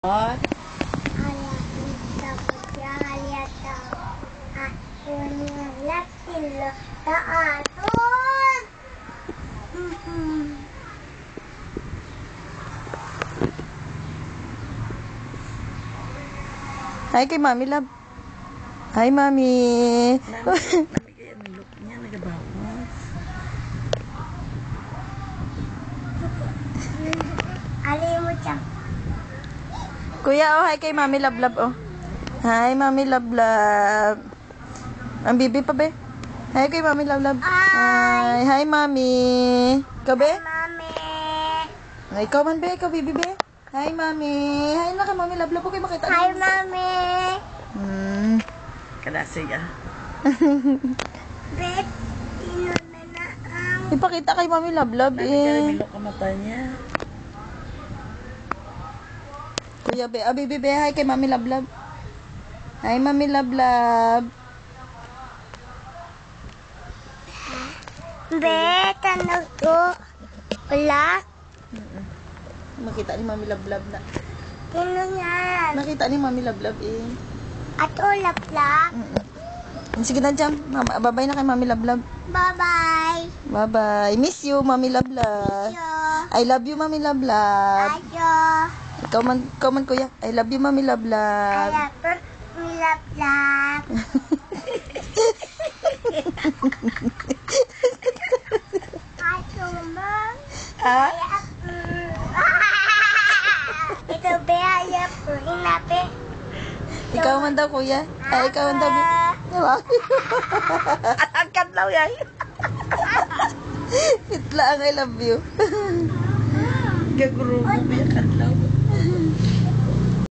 What? Hi kay Mami Love. Hi Mami. Namigay ang look niya, nagabakos. Ali mo siyang. Kuya, oh, hi kay Mami Love Love, oh. Hi Mami Love Love. Ang bibi pa, be. Hi kay Mami Love Love. Hi. Hi Mami. Ikaw, be? Mami. Ay, ikaw man, be. Ikaw, bibi, be. Hi Mami. Hi na kay Mami Love Love. Okay, makita Hi, niyo. Mami. Kalasig ah. Bet, ino na na ang... Ipakita kay Mami Love Love, eh. Namigay ang mata niya. Kuya, be. Ah, bibi, be. Hi kay Mami Love Love. Hi, Mami Love Love. Bet, ano to? Wala. Makita ni Mami Love Love na. Sino yan? Nakita ni Mami Love Love, eh. At ulap-lap. Sige na, Jam. Mama, bye-bye na kay Mami Love Love. Bye-bye. Bye-bye. Miss you, Mami Love Love. Yo. I love you, Mami Love Love. Ayo. Ikaw man, kuya. I love you, Mami Love Love. Alap, ulap-lap. Ayo, ma. Ha? Ito be, ayap ko. Inape. Ikaw man daw, kuya. Ay, ikaw man daw. Diba? Ang kadlaw yan. Itla ang I love you. Gaguro mo biya ka.